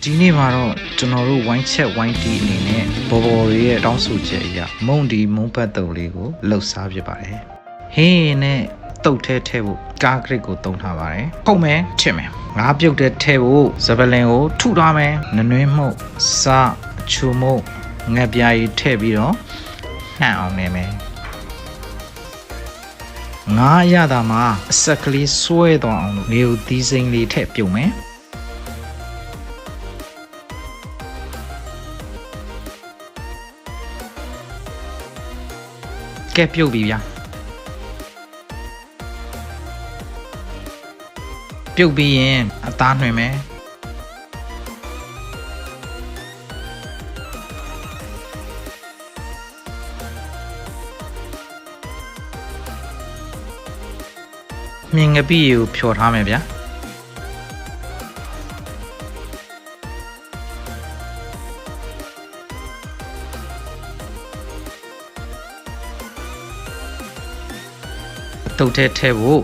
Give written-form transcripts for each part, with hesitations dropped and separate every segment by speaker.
Speaker 1: ဒီနေ့မှာတော့ကျွန်တော်တို့ဝိုင်းချက်ဝိုင်းတီအနေနဲ့ဘော်ဘော်ရဲ့တောင်းဆိုချက်အရမုံဒီမုံဖတ်တုံလေးကိုလှုပ်ရှားဖြစ်ပါတယ်ဟင်းနဲ့တုတ်ထဲဖို့ကားဂရစ်ကိုတုံးထားပါတယ်ဖုံမယ်ချစ်မယ်ငါးပြုတ်တဲ့ထဲဖို့ဇပလင်ကိုထုထားမယ်နနွေးမှုတ်စားချူမှုတ်ငက်ပြားကြီးထည့်ပြီးတော့နှံ့အောင်နေမယ်ငါးရတာမှာအဆက်ကလေးဆွဲသွားအောင်လို့ငေကိုသီးစိမ်းလေးထည့်ပြုတ်မယ်ကဲပြုတ်ပြီဗျာပြုတ်ပြီးရင်အသားနှွင်မယ်မြင်ငပိကိုဖြော်ထားမယ်ဗျာတုတ်ထဲဖို့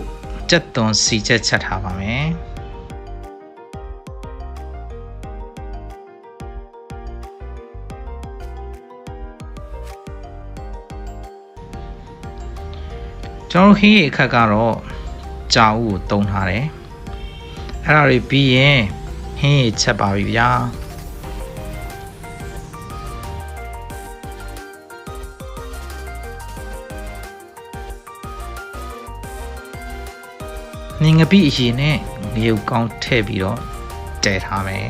Speaker 1: ကြက်သွန်စီချက်ချက်ထားပါမယ်ကျွန်တော်ဟင်းအခက်ကတော့ကြာဦးကိုတုံးထားတယ်အဲ့ဒါတွေပြီးရင်ဟင်းချက်ပါပြီဗျာမြင်ငပိအရင်နဲ့ငရုတ်ကောင်းထည့်ပြီးတော့တဲထားမယ်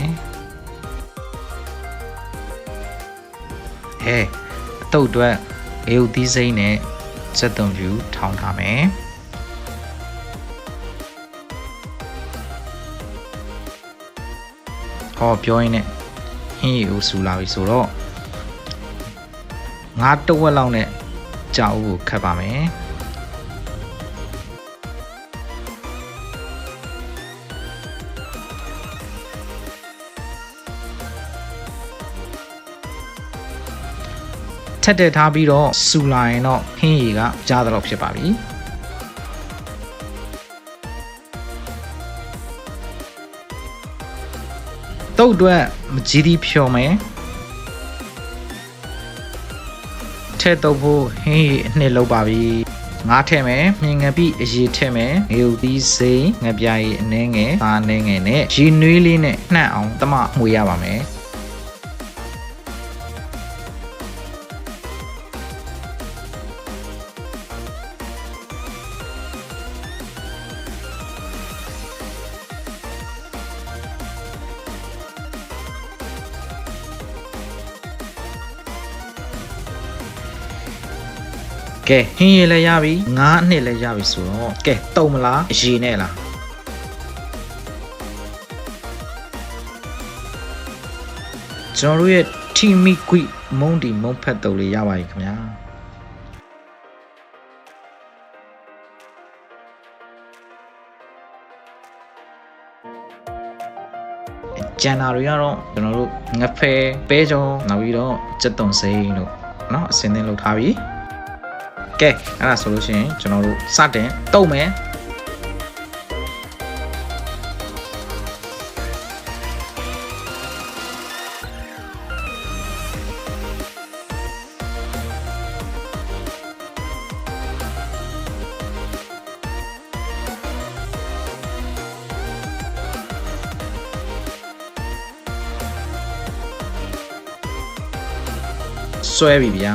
Speaker 1: ဟဲ့အတုတ်အတွက်ငရုတ်သီးစိမ်းနဲ့စက်သွန်ဖြူထောင်းထားမယ်ဟောပြောရင်းနဲ့ဟင်းရီကိုစူလာပြီဆိုတော့ငါးတဝက်လောက်နဲ့ကြာဦးကိုခတ်ပါမယ်ထက်တက်ထားပြီးတော့စူလာရင်တော့ဟင်းရီကကြားတော့ဖြစ်ပါပြီတုတ်အတွက်မကြီးသီးဖြော်မယ်ထဲတုပ်ဖို့ဟင်းရီအနှစ်လောက်ပါပြီငါးထည့်မယ်မြင်ငပိအရေထည့်မယ်ငရုတ်သီးစိမ်းငပြားရီအနှဲငယ်သားအနှဲငယ်နဲ့ရေနွေးလေးနဲ့နှံ့အောင်တမမှွေရပါမယ်ကဲဟင်းရည်လည်းရပြီငါးအနှစ်လည်းရပြီဆိုတော့ကဲတုံမလားအရေနဲ့လားကျွန်တော်တို့ရဲ့ထီမီကွိမုံဒီမုံဖက်တုံလေးရပါပြီခင်ဗျာကျန်တာတွေကတော့ကျွန်တော်တို့ငဖဲပဲကြောနောက်ပြီးတော့စက်သွန်စိမ်းတို့เนาะအစင်းသင်းလုပ်ထားပြီကဲအဲ့ဒါဆိုလို့ရှိရင်ကျွန်တော်တို့စတင်တုံးမယ်ဆွဲပြီဗျာ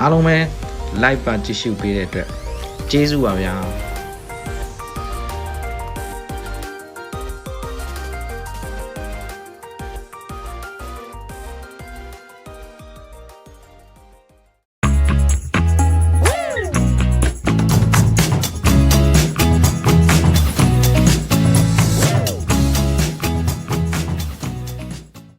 Speaker 1: အားလုံးပဲ live ပါကြည့်ရှုပေးတဲ့အတွက်ကျေးဇူးပါဗျာ